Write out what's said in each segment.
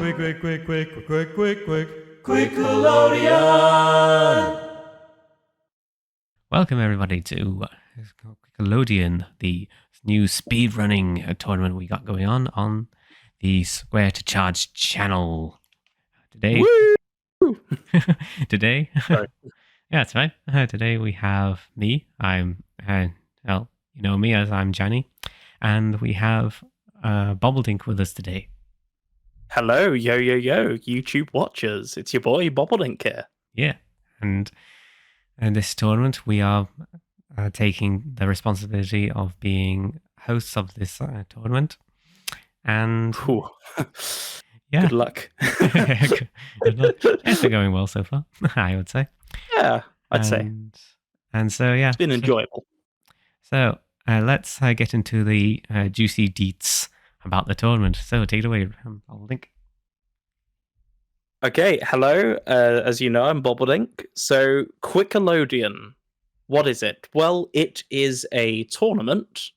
QUICKELODEON! Welcome everybody to QUICKELODEON, the new speedrunning tournament we got going on the Square to Charge channel. Today, Sorry. yeah, that's right. Today we have me. I'm, well, you know me as I'm Johnny, and we have Bobbledink with us today. Hello, yo, YouTube watchers. It's your boy, Bobbledink here. Yeah, and in this tournament we are taking the responsibility of being hosts of this tournament. And yeah, good luck. Good luck. It's been going well so far, I would say. Yeah, I'd say. And so, yeah. It's been enjoyable. So, let's get into the juicy deets about the tournament. So, take it away, Bobbledink. Okay, hello. As you know, I'm Bobbledink. So, QUICKELODEON, what is it? Well, it is a tournament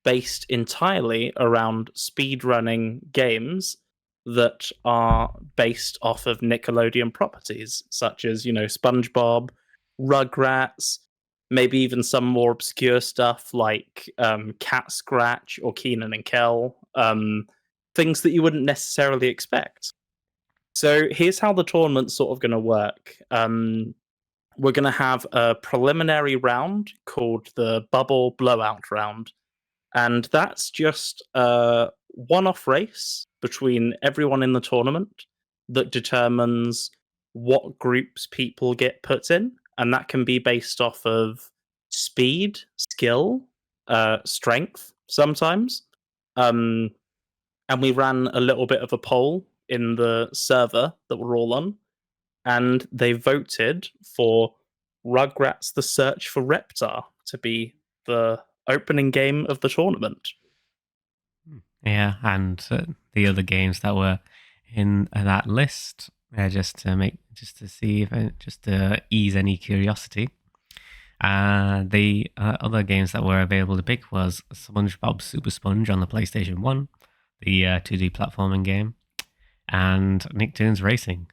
based entirely around speedrunning games that are based off of Nickelodeon properties, such as, you know, SpongeBob, Rugrats, maybe even some more obscure stuff like Cat Scratch or Keenan and Kel, things that you wouldn't necessarily expect. So here's how the tournament's sort of going to work. We're going to have a preliminary round called the Bubble Blowout round. And that's just a one-off race between everyone in the tournament that determines what groups people get put in. And that can be based off of speed, skill, strength sometimes. And we ran a little bit of a poll in the server that we're all on. And they voted for Rugrats The Search for Reptar to be the opening game of the tournament. Yeah, and the other games that were in that list, just to ease any curiosity. The other games that were available to pick was SpongeBob Super Sponge on the PlayStation 1, the 2D platforming game, and Nicktoons Racing.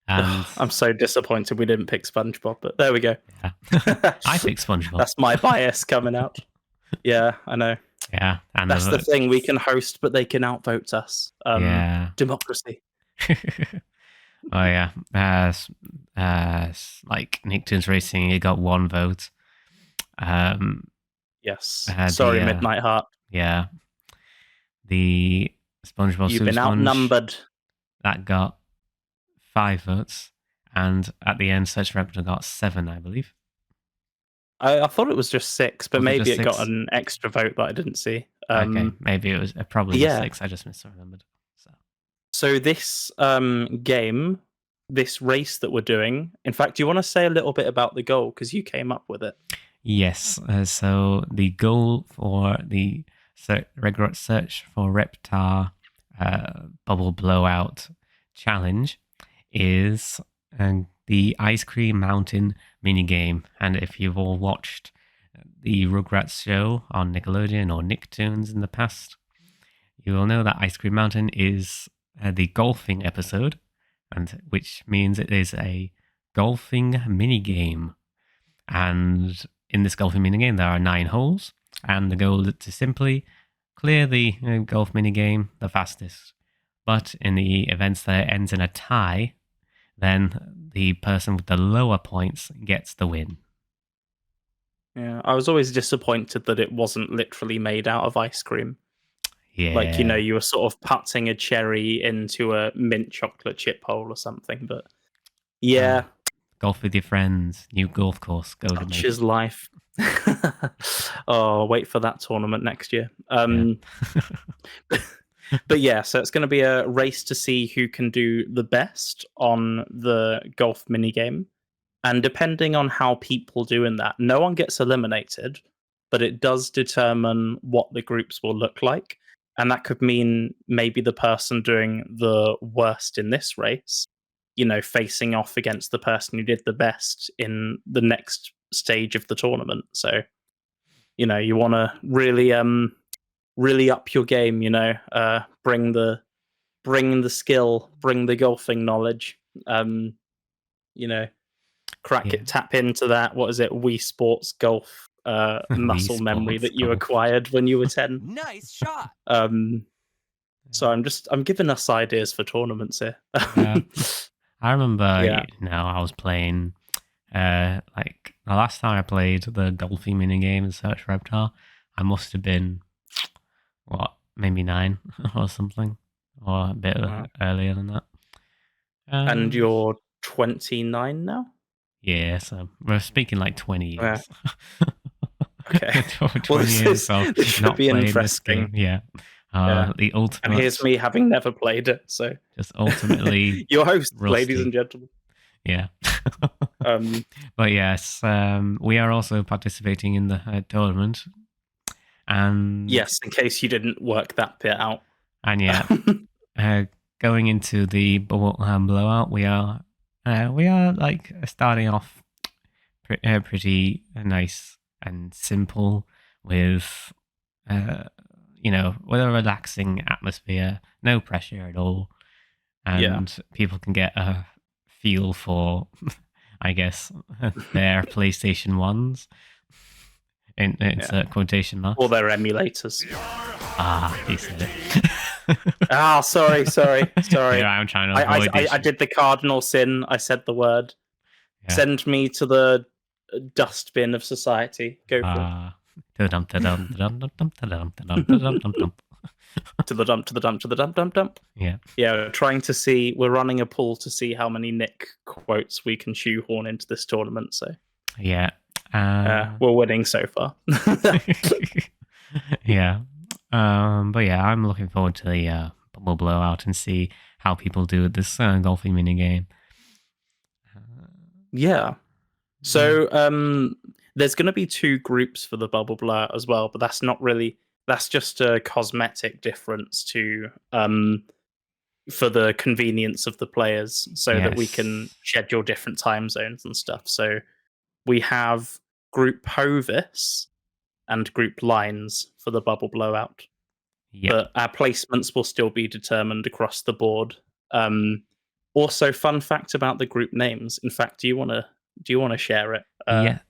And I'm so disappointed we didn't pick SpongeBob, but there we go. Yeah. I picked SpongeBob. That's my bias coming out. Yeah, I know. Yeah, and that's the thing. We can host, but they can outvote us. Yeah, democracy. Oh yeah, like Nicktoons Racing, it got one vote. Yes. Sorry, Midnight Heart. Yeah. The SpongeBob You've Super been Sponge, outnumbered. That got 5 votes, and at the end, Search for Reptar got 7, I believe. I thought it was just 6, but maybe it 6? got an extra vote that I didn't see. Okay, maybe it was probably 6. I just misremembered. So this game, this race that we're doing. In fact, do you want to say a little bit about the goal because you came up with it? Yes. So the goal for the Rugrats Search for Reptar Bubble Blowout challenge is the Ice Cream Mountain minigame. And if you've all watched the Rugrats show on Nickelodeon or Nicktoons in the past, you will know that Ice Cream Mountain is the golfing episode, and which means it is a golfing minigame. And in this golfing minigame, there are 9 holes, and the goal is to simply clear the golf minigame the fastest. But in the events that it ends in a tie, then the person with the lower points gets the win. Yeah, I was always disappointed that it wasn't literally made out of ice cream. Yeah. Like, you know, you were sort of putting a cherry into a mint chocolate chip hole or something, but yeah. Golf with your friends, new golf course. Such is life. Oh, wait for that tournament next year. But yeah, so it's going to be a race to see who can do the best on the golf minigame. And depending on how people do in that, no one gets eliminated, but it does determine what the groups will look like. And that could mean maybe the person doing the worst in this race, you know, facing off against the person who did the best in the next stage of the tournament. So, you know, you want to really up your game, you know, bring the bring the skill, bring the golfing knowledge. Tap into that. What is it? Wii Sports golf muscle memory that you acquired when you were 10. Nice shot. So I'm giving us ideas for tournaments here. Yeah. I remember, I was playing, like, the last time I played the golfing minigame in Search Reptar, I must have been, maybe 9 or something, or a bit earlier than that. And you're 29 now? Yeah, so we're speaking like 20 years. Okay. 20 years, so this should not be playing interesting. this game. The ultimate. And here's me having never played it, so just ultimately your host, rusty. Ladies and gentlemen. Yeah. But yes, we are also participating in the tournament, and yes, in case you didn't work that bit out. And going into the bubble blowout, we are like starting off pretty nice and simple with with a relaxing atmosphere, no pressure at all, and people can get a feel for, I guess, their PlayStation 1s in quotation marks. Or their emulators. He said it. Sorry. Yeah, I'm trying to avoid I did the cardinal sin. I said the word. Yeah. Send me to the dustbin of society. Go for it. To the dump. Yeah. Yeah, we're running a poll to see how many Nick quotes we can shoehorn into this tournament, so. Yeah. We're winning so far. Yeah. But yeah, I'm looking forward to the bubble blowout and see how people do at this golfing minigame. Yeah. So there's going to be 2 groups for the bubble blowout as well, but that's just a cosmetic difference for the convenience of the players, so that we can schedule different time zones and stuff. So we have Group Hovis and Group Lines for the bubble blowout. Yep. But our placements will still be determined across the board. Also, fun fact about the group names. In fact, do you want to share it? Yes.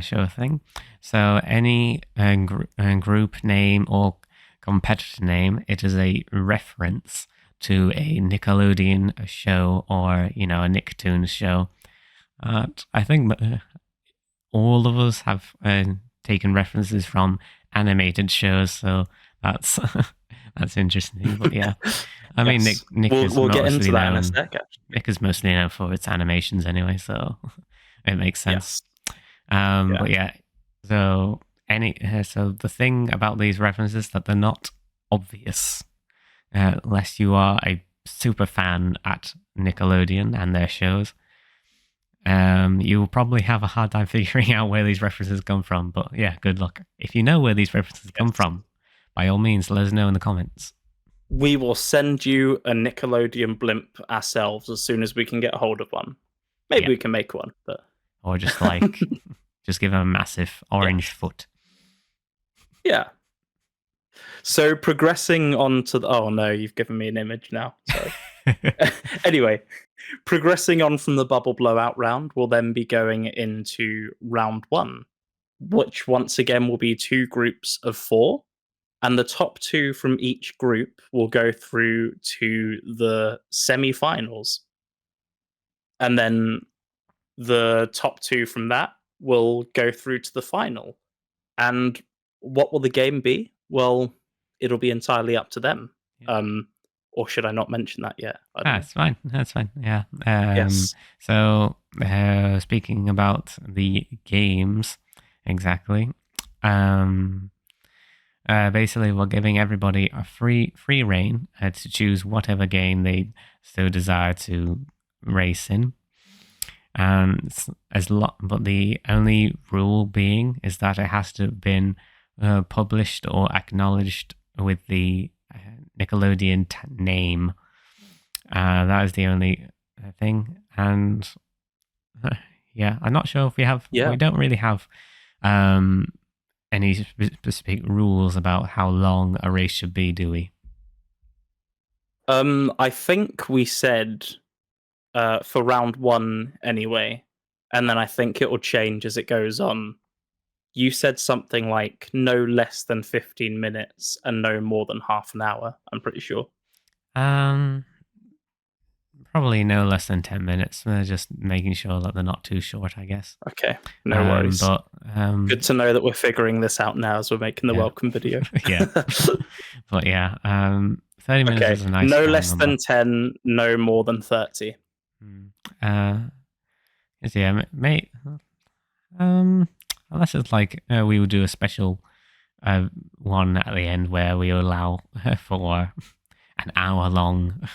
Sure thing. So any group name or competitor name, it is a reference to a Nickelodeon show or a Nicktoons show. I think all of us have taken references from animated shows, so that's interesting. But yeah, I mean, Nick is we'll get mostly into that known. in a sec. Nick is mostly known for its animations anyway, so it makes sense. But yeah, so the thing about these references is that they're not obvious, unless you are a super fan at Nickelodeon and their shows. You'll probably have a hard time figuring out where these references come from, but yeah, good luck. If you know where these references come from, by all means, let us know in the comments. We will send you a Nickelodeon blimp ourselves as soon as we can get a hold of one. Maybe we can make one, but or just just give them a massive orange foot. Yeah. So progressing on to oh no, you've given me an image now. Sorry. Anyway, progressing on from the bubble blowout round, we'll then be going into round 1, which once again will be 2 groups of 4, and the top 2 from each group will go through to the semi-finals, and then the top 2 from that will go through to the final. And what will the game be? Well, it'll be entirely up to them. Or should I not mention that yet? That's fine. That's fine. Yeah. Yes. So, speaking about the games, exactly. Basically, we're giving everybody a free reign to choose whatever game they so desire to race in. And but the only rule being is that it has to have been published or acknowledged with the Nickelodeon name. That is the only thing. And yeah, I'm not sure if we have. Yeah. We don't really have any specific rules about how long a race should be, do we? I think we said for round one anyway, and then I think it will change as it goes on. You said something like no less than 15 minutes and no more than half an hour. I'm pretty sure. Um, Probably no less than 10 minutes. Just making sure that they're not too short, I guess. Okay, no worries. But Good to know that we're figuring this out now as we're making the Yeah. welcome video. Yeah. But yeah, 30 minutes Okay, is a nice no round less number. than 10, no more than 30. Yeah, mate. Unless it's like we will do a special one at the end where we allow for an hour long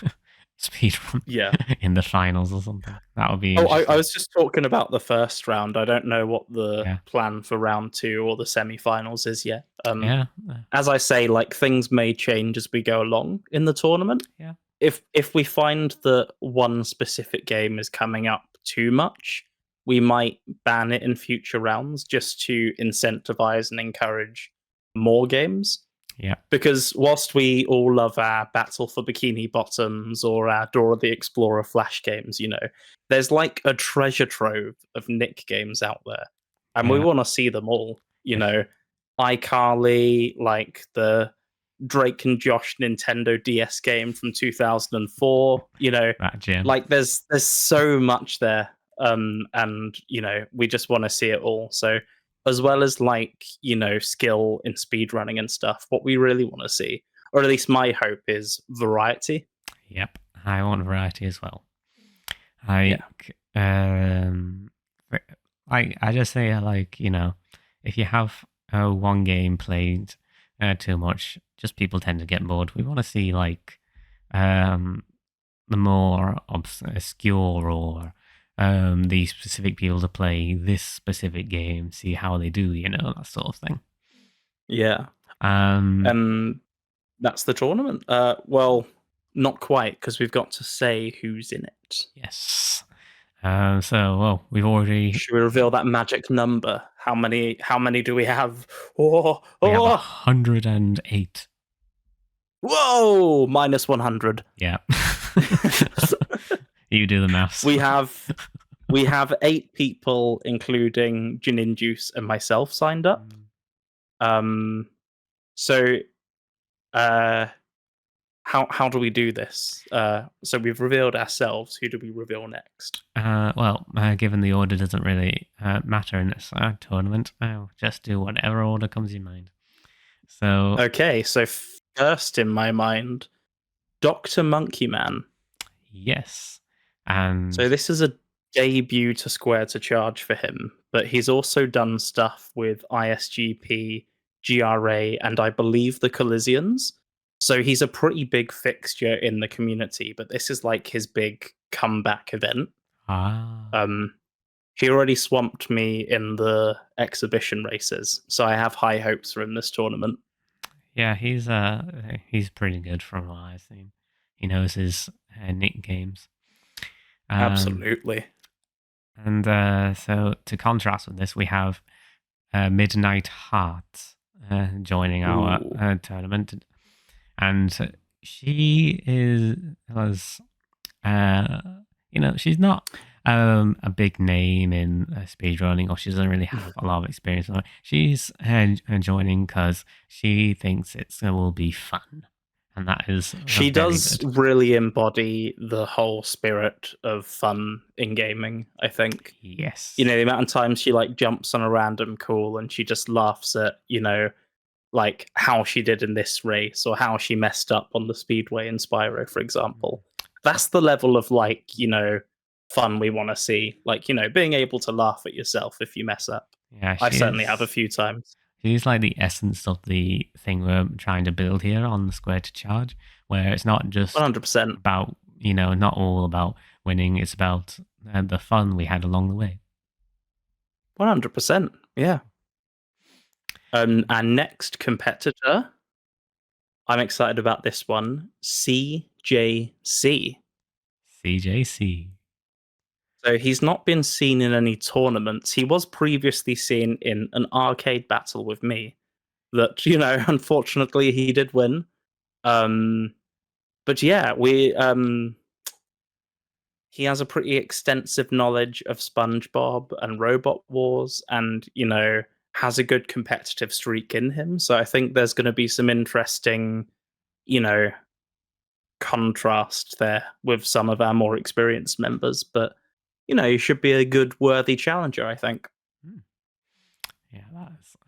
speed run Yeah. in the finals or something. That would be Oh, interesting. I was just talking about the first round. I don't know what the Yeah. plan for round two or the semi-finals is yet. Yeah. As I say, like things may change as we go along in the tournament. Yeah. If we find that one specific game is coming up too much, we might ban it in future rounds just to incentivize and encourage more games. Yeah. Because whilst we all love our Battle for Bikini Bottoms or our Dora the Explorer Flash games, you know, there's like a treasure trove of Nick games out there. And we Yeah. want to see them all. You Yes. know, iCarly, like the Drake and Josh Nintendo DS game from 2004, you know, That gem. like there's so much there. And you know, we just want to see it all. So as well as like, you know, skill in speedrunning and stuff, what we really want to see, or at least my hope, is variety. Yep. I want variety as well. I just say, like, you know, if you have one game played too much, just people tend to get bored. We want to see like the more obscure or the specific people to play this specific game, see how they do, you know, that sort of thing. Yeah. Um, That's the tournament. Well, not quite, because we've got to say who's in it. yes. Well, we've already. Should we reveal that magic number? How many do we have? Oh, We have 108. Whoa! Minus 100. Yeah. You do the maths. We have 8 people, including Janin Juice and myself, signed up. So how do we do this? So we've revealed ourselves. Who do we reveal next? Well, given the order doesn't really matter in this tournament, I'll just do whatever order comes in mind. So okay, so first in my mind, Dr. Monkey Man. Yes, and so this is a debut to Square to Charge for him, but he's also done stuff with ISGP, GRA, and I believe the Coliseans. So he's a pretty big fixture in the community, but this is like his big comeback event. He already swamped me in the exhibition races, so I have high hopes for him this tournament. Yeah, he's pretty good from what I've seen. He knows his Nick games. Absolutely. And so to contrast with this, we have Midnight Heart joining our tournament. And she was, you know, she's not a big name in speedrunning, or she doesn't really have a lot of experience. She's joining because she thinks it will be fun. And that is she does good. Really embody the whole spirit of fun in gaming, I think. Yes. You know, the amount of times she like jumps on a random call and she just laughs at, you know, like how she did in this race or how she messed up on the speedway in Spyro, for example. That's the level of like, you know, fun we want to see. Like, you know, being able to laugh at yourself if you mess up. Yeah, I certainly have a few times. She's like the essence of the thing we're trying to build here on the Square to Charge, where it's not just 100% about, you know, not all about winning. It's about the fun we had along the way. 100%. Yeah. Our next competitor, I'm excited about this one, CJC. CJC. So he's not been seen in any tournaments. He was previously seen in an arcade battle with me that, you know, unfortunately he did win. But yeah, he has a pretty extensive knowledge of SpongeBob and Robot Wars, and has a good competitive streak in him. So I think there's going to be some interesting, you know, contrast there with some of our more experienced members. But he should be a good, worthy challenger, I think. Yeah,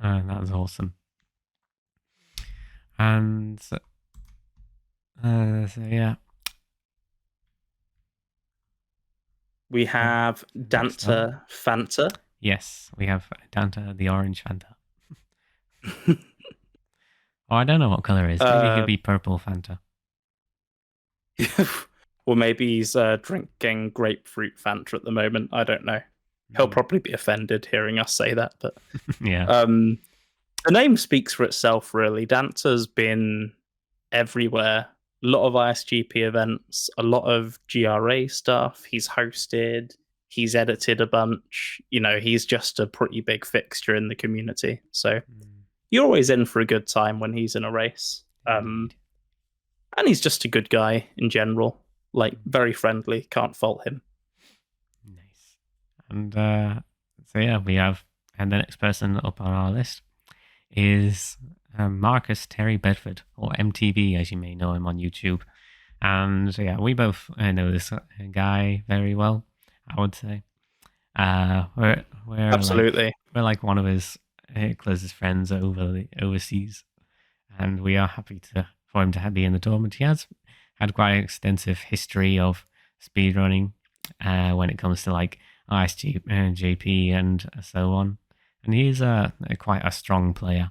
that's awesome. And so yeah. We have Next up. Danta Fanta. Yes, we have Danta the orange Fanta. Oh, I don't know what color it is. Maybe he could be purple Fanta. Or maybe he's drinking grapefruit Fanta at the moment. I don't know. He'll probably be offended hearing us say that, but yeah. The name speaks for itself, really. Danta's been everywhere. A lot of ISGP events, a lot of GRA stuff. He's hosted, he's edited a bunch. He's just a pretty big fixture in the community. So you're always in for a good time when he's in a race. And he's just a good guy in general. Like, very friendly. Can't fault him. Nice. And so yeah, we have, and the next person up on our list is Marcus Terry Bedford, or MTV, as you may know him on YouTube. And yeah, we both know this guy very well, I would say. We're Absolutely. We're like one of his closest friends overseas, and we are happy for him to be in the tournament. He has had quite an extensive history of speedrunning when it comes to like ISGP and so on. And he's quite a strong player,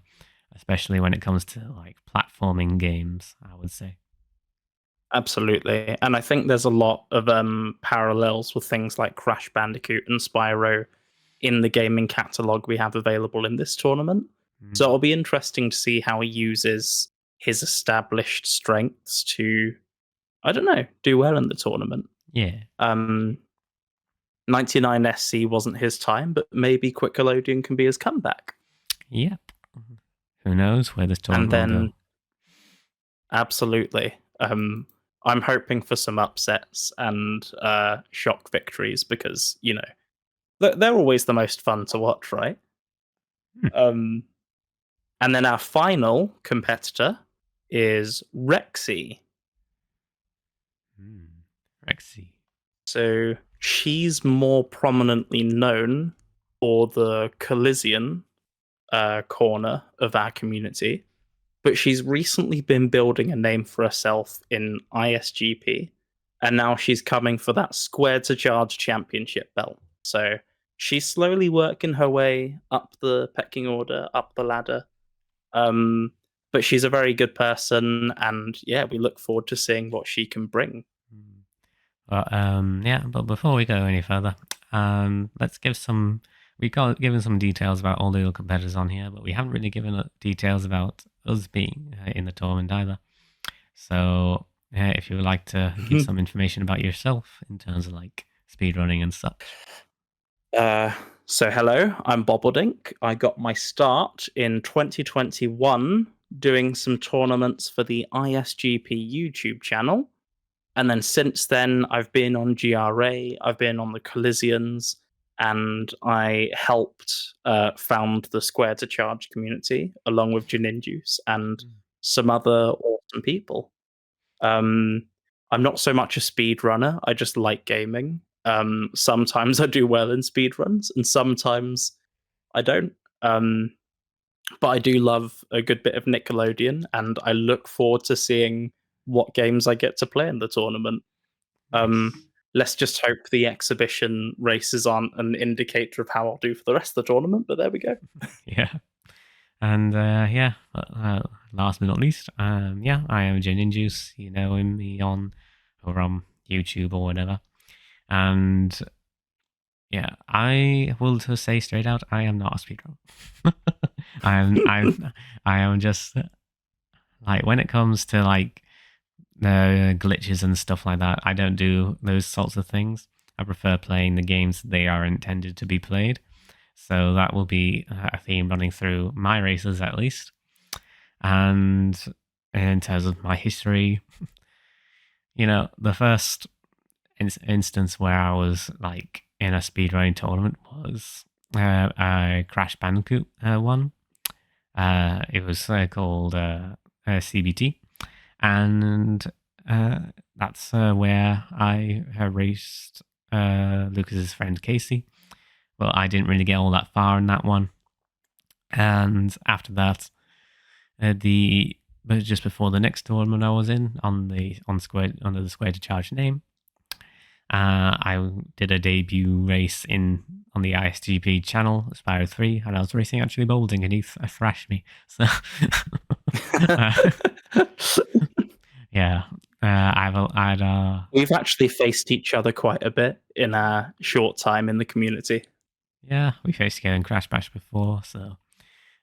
especially when it comes to like platforming games, I would say. Absolutely. And I think there's a lot of parallels with things like Crash Bandicoot and Spyro in the gaming catalog we have available in this tournament. So it'll be interesting to see how he uses his established strengths to, I don't know, do well in the tournament. Yeah. 99SC wasn't his time, but maybe QUICKELODEON can be his comeback. Yep. Who knows where this tournament will go. Absolutely. I'm hoping for some upsets and shock victories because, they're always the most fun to watch, right? And then our final competitor is Rexy. Rexy. So she's more prominently known for the Collision corner of our community, but she's recently been building a name for herself in ISGP, and now she's coming for that Square to Charge championship belt. So she's slowly working her way up the pecking order, up the ladder. But she's a very good person, and yeah, we look forward to seeing what she can bring. But before we go any further, let's give some. We've given some details about all the other competitors on here, but we haven't really given details about us being in the tournament either. So, if you would like to give some information about yourself in terms of like speedrunning and such. So hello, I'm Bobbledink. I got my start in 2021 doing some tournaments for the ISGP YouTube channel. And then since then, I've been on GRA, I've been on the Collisions, and I helped found the Square to Charge community along with Janinjuice and some other awesome people. I'm not so much a speedrunner, I just like gaming. Sometimes I do well in speedruns, and sometimes I don't. But I do love a good bit of Nickelodeon, and I look forward to seeing what games I get to play in the tournament. Let's just hope the exhibition races aren't an indicator of how I'll do for the rest of the tournament, but there we go. Yeah. And last but not least, I am Janinjuice. You know me on YouTube or whatever. And yeah, I will just say straight out, I am not a speedrunner. I am just like, when it comes to like glitches and stuff like that, I don't do those sorts of things. I prefer playing the games they are intended to be played. So that will be a theme running through my races at least. And in terms of my history, the first instance where I was like in a speedrunning tournament was a Crash Bandicoot one. It was called CBT, and that's where I raced Lucas's friend Casey. Well, I didn't really get all that far in that one, and after that, but just before the next tournament I was in under the Square to Charge name, I did a debut race on the ISGP channel, Spyro 3, and I was racing actually Boulding, and he thrashed me. So, yeah, we've actually faced each other quite a bit in a short time in the community. Yeah, we faced together in Crash Bash before, so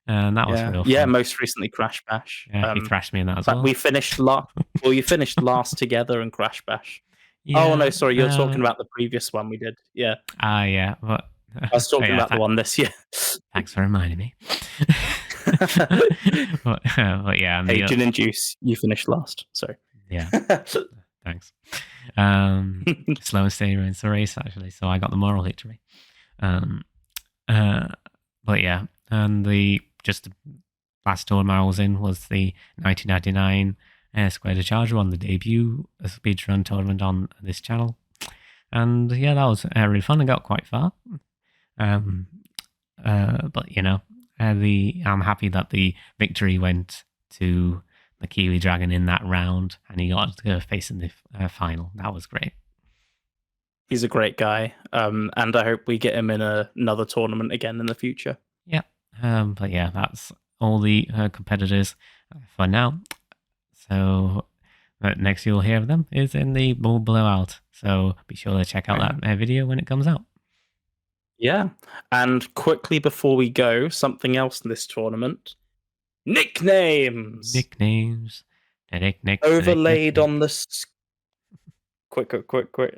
that was real fun. Yeah, most recently Crash Bash. Yeah, he thrashed me in that as well. We finished last. Well, you finished last together in Crash Bash. Yeah, oh no, sorry, you're talking about the previous one we did. Yeah. Yeah, but I was talking about the one this year. Thanks for reminding me. but yeah, hey, Gin and Juice, you finished last. Sorry. Yeah. Thanks. Slow and steady wins the race actually, so I got the moral victory. But yeah, and the last tournament I was in was the 1999 Square to Charge one, the debut speedrun tournament on this channel, and yeah, that was really fun. I got quite far, but I'm happy that the victory went to the Kiwi Dragon in that round, and he got to go face in the final. That was great. He's a great guy, and I hope we get him in another tournament again in the future. Yeah, but yeah, that's all the competitors for now. So next you'll hear of them is in the Ball Blowout. So be sure to check out that video when it comes out. Yeah, and quickly before we go, something else in this tournament: nicknames. Nicknames. Overlaid on the quick.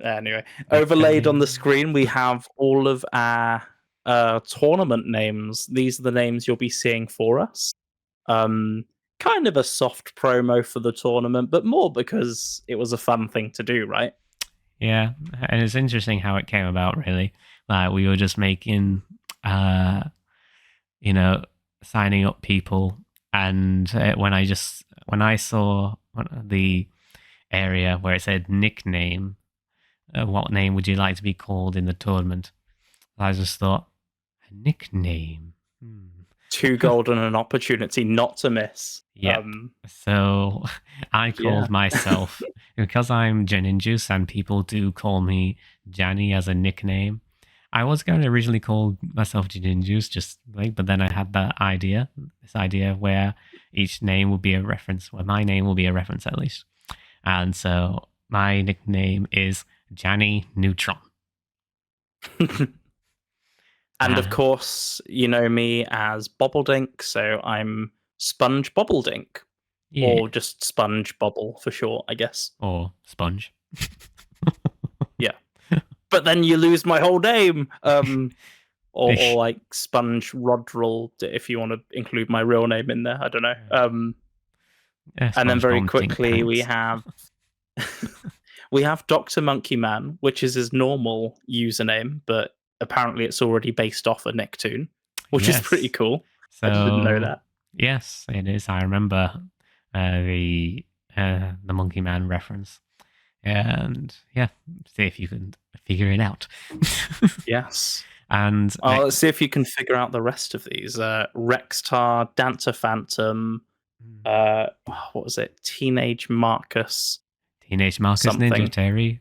Anyway, overlaid on the screen, we have all of our tournament names. These are the names you'll be seeing for us. Kind of a soft promo for the tournament, but more because it was a fun thing to do, right? Yeah, and it's interesting how it came about, really. Like, we were just making, signing up people, and when I saw the area where it said nickname, what name would you like to be called in the tournament? I just thought, a nickname. 2 gold and an opportunity not to miss. Yeah. So I called myself, because I'm Gin and Juice and people do call me Janny as a nickname. I was going to originally call myself Gin and Juice, but then I had this idea where each name would be a reference, where my name will be a reference at least. And so my nickname is Janny Neutron. And of course, you know me as Bobbledink, so I'm Sponge Bobbledink. Yeah. Or just Sponge Bobble for short, I guess. Or Sponge. Yeah. But then you lose my whole name. Or like Sponge Rodrel, if you want to include my real name in there. I don't know. And then very quickly we have Dr. Monkey Man, which is his normal username, but apparently it's already based off a Nicktoon, which is pretty cool. So, I didn't know that. Yes, it is. I remember the Monkey Man reference. And yeah, see if you can figure it out. Yes. And let's see if you can figure out the rest of these. Rextar, Dancer Phantom, what was it? Teenage Marcus. Ninja Terry.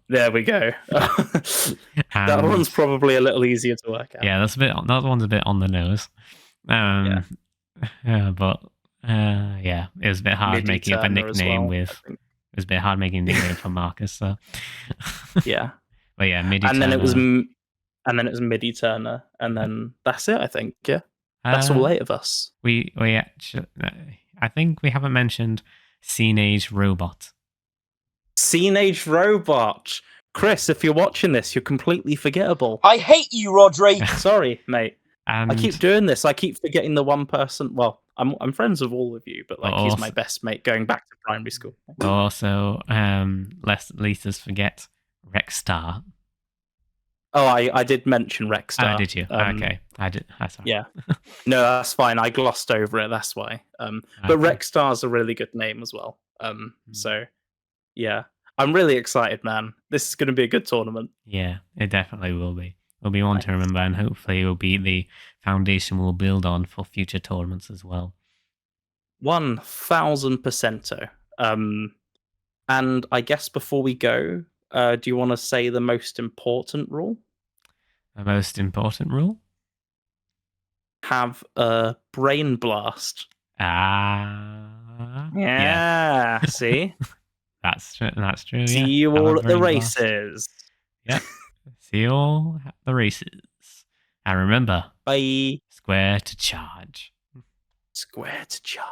There we go. That one's probably a little easier to work out. Yeah, that one's a bit on the nose. But it was a bit hard making up a nickname It was a bit hard making a nickname for Marcus. So yeah, but yeah, Midi. And then it was Midi Turner, and then that's it. I think that's all 8 of us. We actually, I think we haven't mentioned Scene-Age Robot. Scene-Age Robot. Chris, if you're watching this, you're completely forgettable. I hate you, Rodri. Sorry, mate. I keep doing this. I keep forgetting the one person. Well, I'm friends with all of you, but like he's my Also, best mate going back to primary school. also, lest Lisa's forget Rexstar. Oh, I did mention Rexstar. Did you? Okay, I did. Sorry. Yeah. No, that's fine. I glossed over it. That's why. But Okay. Rexstar's a really good name as well. So yeah, I'm really excited, man. This is going to be a good tournament. Yeah, it definitely will be. It'll be one Nice. to remember, and hopefully, it will be the foundation we'll build on for future tournaments as well. 1000%. And I guess before we go, do you want to say the most important rule? The most important rule? Have a brain blast. Yeah. See? That's true. That's true. See Yeah. you Have a all at the brain blast. races. Yep. See you all at the races. And remember, Bye. square to charge. Square to charge.